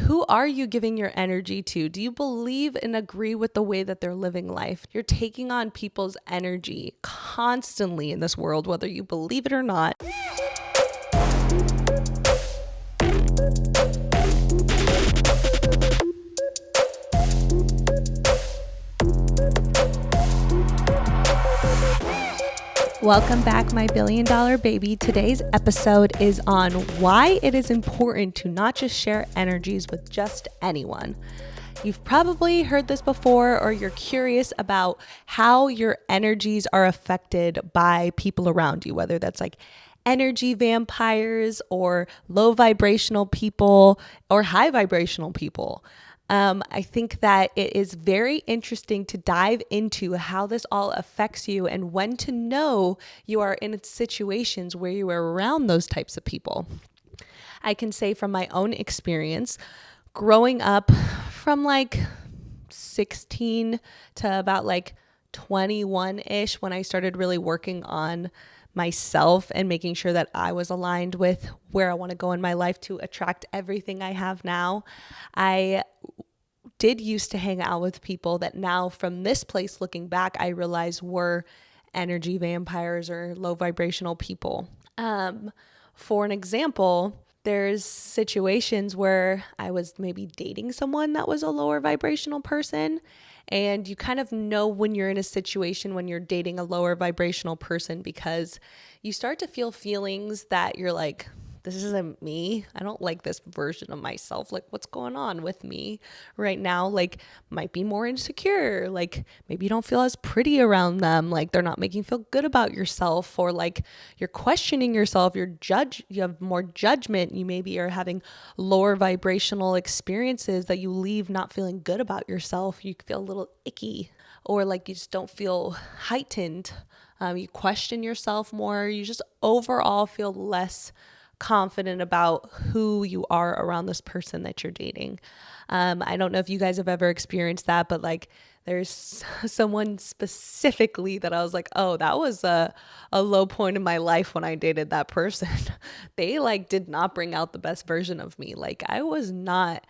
Who are you giving your energy to? Do you believe and agree with the way that they're living life? You're taking on people's energy constantly in this world, whether you believe it or not. Welcome back, my $1 billion baby. Today's episode is on why it is important to not just share energies with just anyone. You've probably heard this before, or you're curious about how your energies are affected by people around you, whether that's like energy vampires or low vibrational people or high vibrational people. I think that it is very interesting to dive into how this all affects you and when to know you are in situations where you are around those types of people. I can say from my own experience, growing up from like 16 to about like 21-ish, when I started really working on myself and making sure that I was aligned with where I want to go in my life to attract everything I have now. I did used to hang out with people that now from this place looking back, I realize were energy vampires or low vibrational people. For an example, there's situations where I was maybe dating someone that was a lower vibrational person. And you kind of know when you're in a situation when you're dating a lower vibrational person because you start to feel feelings that you're like, this isn't me. I don't like this version of myself. Like, what's going on with me right now? Like, might be more insecure. Like, maybe you don't feel as pretty around them. Like, they're not making you feel good about yourself, or like you're questioning yourself. You have more judgment. You maybe are having lower vibrational experiences that you leave not feeling good about yourself. You feel a little icky, or like you just don't feel heightened. You question yourself more. You just overall feel less confident about who you are around this person that you're dating. I don't know if you guys have ever experienced that, but like there's someone specifically that I was like, oh, that was a low point in my life when I dated that person. They like did not bring out the best version of me. Like I was not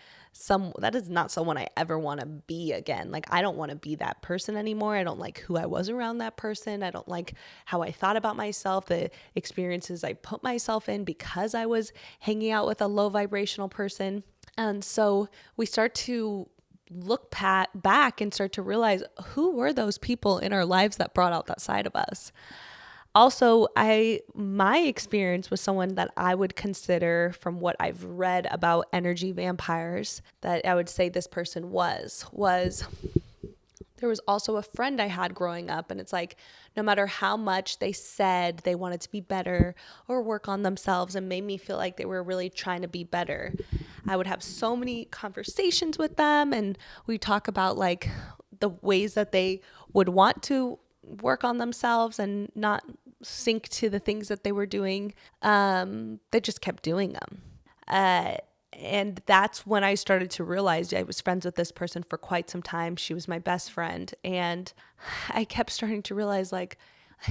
that is not someone I ever want to be again. Like, I don't want to be that person anymore. I don't like who I was around that person. I don't like how I thought about myself, the experiences I put myself in because I was hanging out with a low vibrational person. And so we start to look back and start to realize who were those people in our lives that brought out that side of us. Also, my experience with someone that I would consider, from what I've read about energy vampires, that I would say this person was there was also a friend I had growing up, and it's like no matter how much they said they wanted to be better or work on themselves and made me feel like they were really trying to be better, I would have so many conversations with them, and we talk about like the ways that they would want to work on themselves and not sync to the things that they were doing. They just kept doing them. And that's when I started to realize I was friends with this person for quite some time. She was my best friend. And I kept starting to realize like,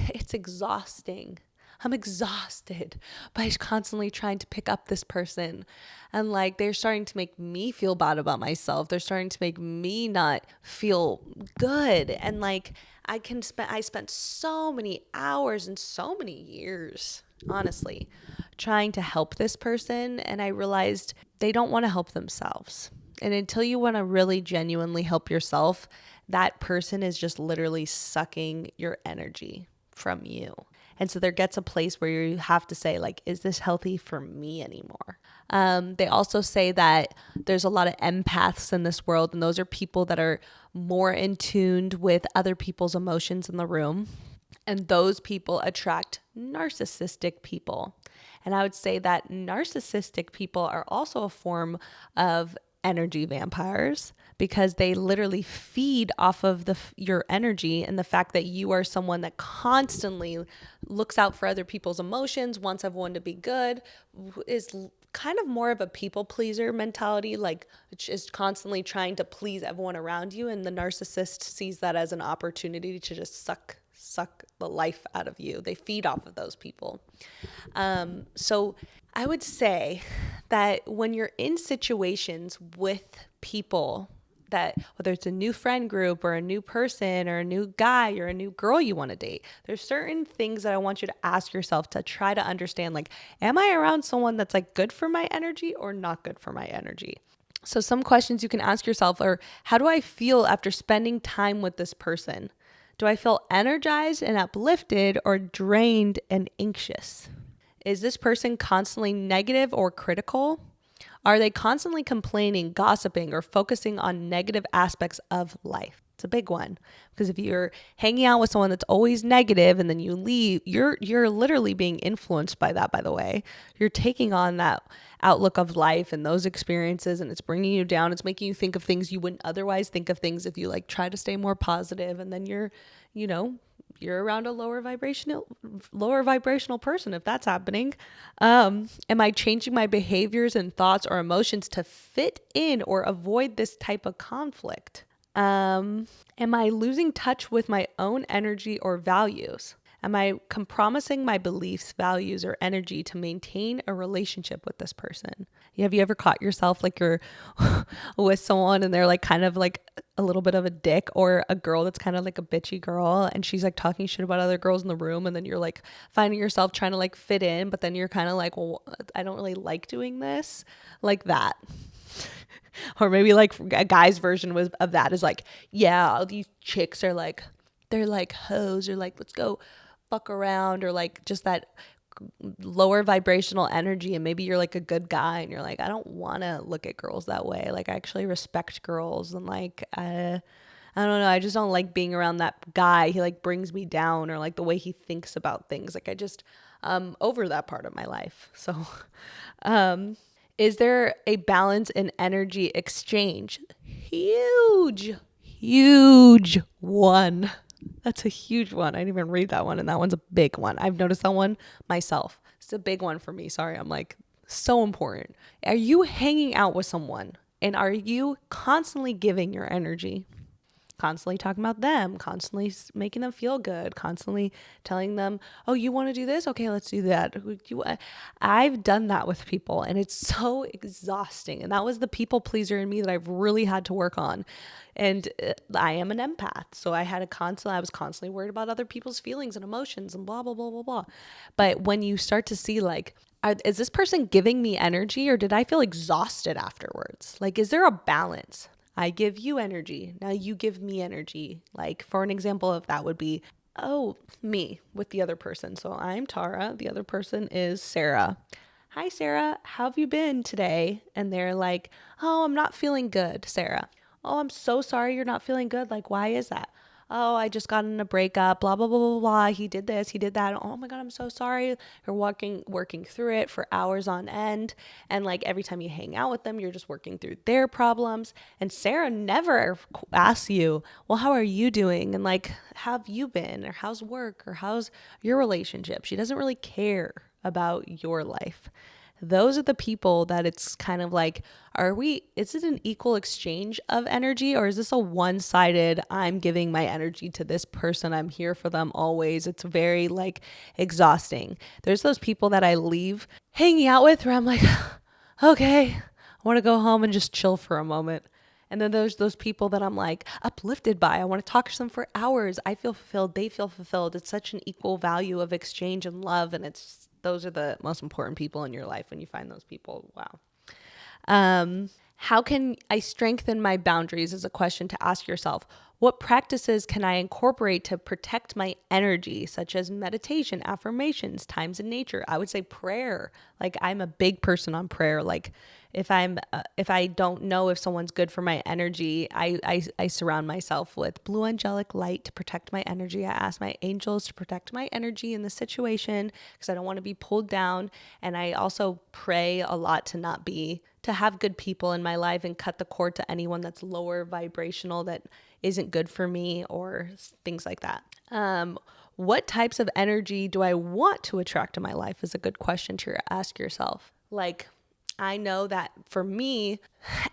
it's exhausting. I'm exhausted by constantly trying to pick up this person. And like, they're starting to make me feel bad about myself. They're starting to make me not feel good. And like, I spent so many hours and so many years, honestly, trying to help this person. And I realized they don't want to help themselves. And until you want to really genuinely help yourself, that person is just literally sucking your energy from you. And so there gets a place where you have to say, like, is this healthy for me anymore? They also say that there's a lot of empaths in this world, and those are people that are more in tuned with other people's emotions in the room. And those people attract narcissistic people. And I would say that narcissistic people are also a form of energy vampires because they literally feed off of your energy and the fact that you are someone that constantly looks out for other people's emotions, wants everyone to be good, is kind of more of a people pleaser mentality, like is constantly trying to please everyone around you. And the narcissist sees that as an opportunity to just suck suck the life out of you. They feed off of those people. So I would say that when you're in situations with people that, whether it's a new friend group or a new person or a new guy or a new girl you want to date, there's certain things that I want you to ask yourself to try to understand, like, am I around someone that's like good for my energy or not good for my energy? So some questions you can ask yourself are, how do I feel after spending time with this person? Do I feel energized and uplifted or drained and anxious? Is this person constantly negative or critical? Are they constantly complaining, gossiping, or focusing on negative aspects of life? It's a big one, because if you're hanging out with someone that's always negative and then you leave, you're literally being influenced by that, by the way. You're taking on that outlook of life and those experiences, and it's bringing you down. It's making you think of things you wouldn't otherwise think of things if you like try to stay more positive, and then you're around a lower vibrational person if that's happening. Am I changing my behaviors and thoughts or emotions to fit in or avoid this type of conflict? Am I losing touch with my own energy or values? Am I compromising my beliefs, values, or energy to maintain a relationship with this person? Have you ever caught yourself like you're with someone and they're like kind of like a little bit of a dick, or a girl that's kind of like a bitchy girl and she's like talking shit about other girls in the room, and then you're like finding yourself trying to like fit in, but then you're kind of like, well, I don't really like doing this, like that. Or maybe like a guy's version of that is like, yeah, all these chicks are like, they're like hoes, or like, let's go fuck around, or like just that lower vibrational energy. And maybe you're like a good guy and you're like, I don't want to look at girls that way. Like, I actually respect girls, and like, I don't know, I just don't like being around that guy. He like brings me down, or like the way he thinks about things. Like, I just over that part of my life. So is there a balance in energy exchange? Huge one. That's a huge one. I didn't even read that one, and that one's a big one. I've noticed that one myself. It's a big one for me. Sorry, I'm like, so important. Are you hanging out with someone, and are you constantly giving your energy? Constantly talking about them, constantly making them feel good, constantly telling them, oh, you want to do this? Okay, let's do that. I've done that with people, and it's so exhausting. And that was the people pleaser in me that I've really had to work on. And I am an empath, so I was constantly worried about other people's feelings and emotions and blah, blah, blah, blah, blah. But when you start to see like, is this person giving me energy, or did I feel exhausted afterwards? Like, is there a balance? I give you energy. Now you give me energy. Like, for an example of that would be, me with the other person. So I'm Tara. The other person is Sarah. Hi, Sarah. How have you been today? And they're like, oh, I'm not feeling good, Sarah. Oh, I'm so sorry you're not feeling good. Like, why is that? Oh, I just got in a breakup, blah, blah, blah, blah, blah. He did this, he did that. Oh my God, I'm so sorry. You're working through it for hours on end. And like every time you hang out with them, you're just working through their problems. And Sarah never asks you, well, how are you doing? And like, how have you been? Or how's work? Or how's your relationship? She doesn't really care about your life. Those are the people that it's kind of like, is it an equal exchange of energy, or is this a one-sided, I'm giving my energy to this person, I'm here for them always? It's very like exhausting. There's those people that I leave hanging out with where I'm like, okay, I want to go home and just chill for a moment. And then there's those people that I'm like uplifted by. I want to talk to them for hours. I feel fulfilled. They feel fulfilled. It's such an equal value of exchange and love. And those are the most important people in your life when you find those people. Wow. How can I strengthen my boundaries is a question to ask yourself. What practices can I incorporate to protect my energy, such as meditation, affirmations, times in nature? I would say prayer. Like, I'm a big person on prayer. Like, if I don't know if someone's good for my energy, I surround myself with blue angelic light to protect my energy. I ask my angels to protect my energy in the situation because I don't want to be pulled down. And I also pray a lot to have good people in my life and cut the cord to anyone that's lower vibrational that isn't good for me, or things like that. What types of energy do I want to attract to my life is a good question to ask yourself. Like, I know that for me,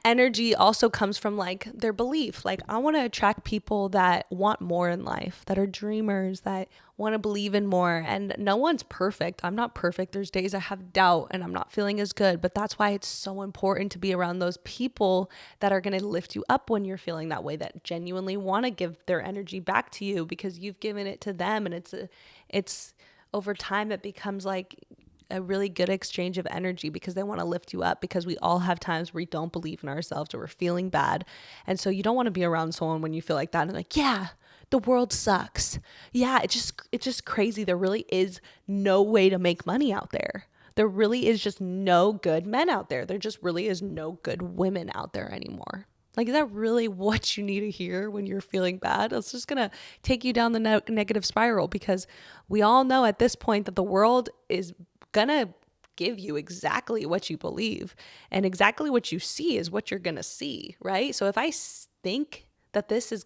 energy also comes from like their belief. Like I want to attract people that want more in life, that are dreamers, that want to believe in more. And no one's perfect. I'm not perfect. There's days I have doubt and I'm not feeling as good, but that's why it's so important to be around those people that are going to lift you up when you're feeling that way, that genuinely want to give their energy back to you because you've given it to them. And it's over time, it becomes like a really good exchange of energy because they want to lift you up, because we all have times where we don't believe in ourselves or we're feeling bad. And so you don't want to be around someone when you feel like that and like, yeah, the world sucks. Yeah, it's just crazy. There really is no way to make money out there. There really is just no good men out there. There just really is no good women out there anymore. Like, is that really what you need to hear when you're feeling bad? It's just going to take you down the negative spiral, because we all know at this point that the world is going to give you exactly what you believe, and exactly what you see is what you're going to see, right? So if I think that this is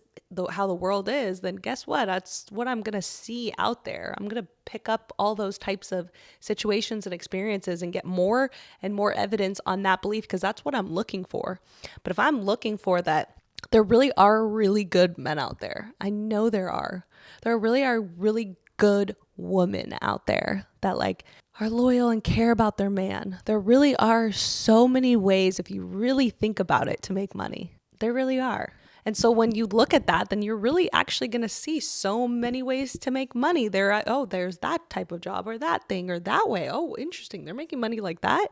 how the world is, then guess what? That's what I'm going to see out there. I'm going to pick up all those types of situations and experiences and get more and more evidence on that belief, because that's what I'm looking for. But if I'm looking for that, there really are really good men out there. I know there are. There really are really good women out there that like are loyal and care about their man. There really are so many ways, if you really think about it, to make money. There really are. And so when you look at that, then you're really actually going to see so many ways to make money. There's that type of job or that thing or that way. Oh, interesting. They're making money like that.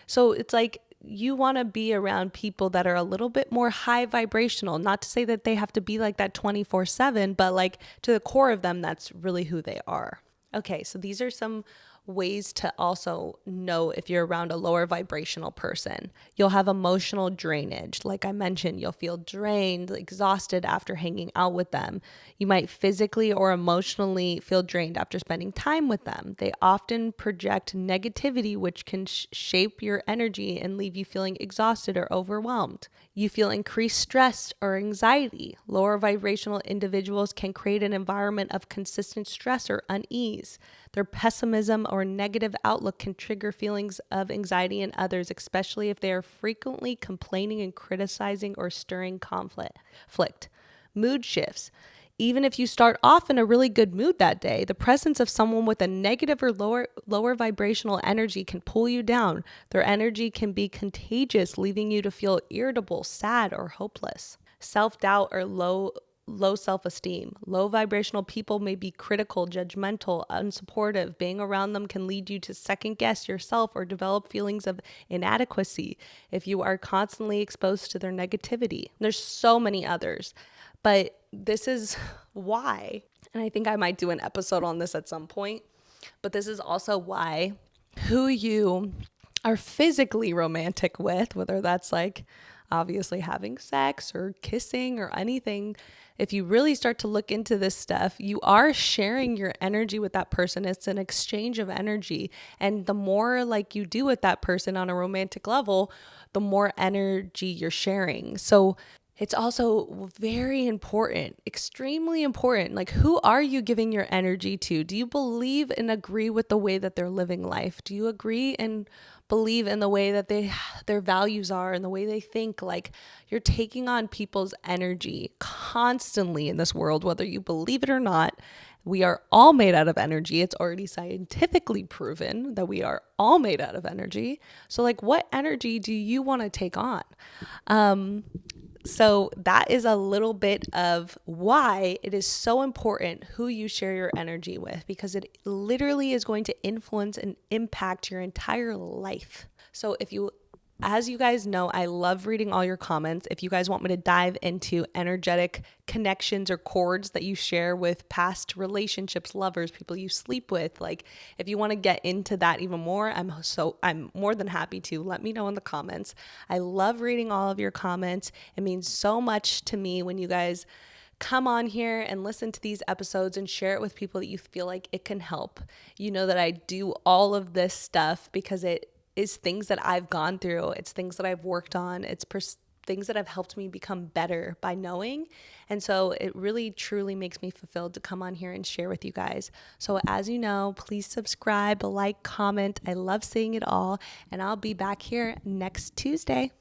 So it's like you want to be around people that are a little bit more high vibrational. Not to say that they have to be like that 24/7, but like to the core of them, that's really who they are. Okay, so these are some ways to also know if you're around a lower vibrational person. You'll have emotional drainage. Like I mentioned, you'll feel drained, exhausted after hanging out with them. You might physically or emotionally feel drained after spending time with them. They often project negativity, which can shape your energy and leave you feeling exhausted or overwhelmed. You feel increased stress or anxiety. Lower vibrational individuals can create an environment of consistent stress or unease. Their pessimism or negative outlook can trigger feelings of anxiety in others, especially if they are frequently complaining and criticizing or stirring conflict. Mood shifts. Even if you start off in a really good mood that day, the presence of someone with a negative or lower vibrational energy can pull you down. Their energy can be contagious, leaving you to feel irritable, sad, or hopeless. Self-doubt or low self-esteem. Low vibrational people may be critical, judgmental, unsupportive. Being around them can lead you to second guess yourself or develop feelings of inadequacy if you are constantly exposed to their negativity. There's so many others, but this is why, and I think I might do an episode on this at some point, but this is also why who you are physically romantic with, whether that's like obviously having sex or kissing or anything, if you really start to look into this stuff, you are sharing your energy with that person. It's an exchange of energy. And the more like you do with that person on a romantic level, the more energy you're sharing. So it's also very important, extremely important. Like, who are you giving your energy to? Do you believe and agree with the way that they're living life? Do you agree and believe in the way that their values are and the way they think? Like, you're taking on people's energy constantly in this world, whether you believe it or not. We are all made out of energy. It's already scientifically proven that we are all made out of energy. So like, what energy do you want to take on? So that is a little bit of why it is so important who you share your energy with, because it literally is going to influence and impact your entire life. So as you guys know, I love reading all your comments. If you guys want me to dive into energetic connections or cords that you share with past relationships, lovers, people you sleep with, like if you want to get into that even more, I'm more than happy to. Let me know in the comments. I love reading all of your comments. It means so much to me when you guys come on here and listen to these episodes and share it with people that you feel like it can help. You know that I do all of this stuff because it is things that I've gone through. It's things that I've worked on. It's things that have helped me become better by knowing. And so it really truly makes me fulfilled to come on here and share with you guys. So as you know, please subscribe, like, comment. I love seeing it all, and I'll be back here next Tuesday.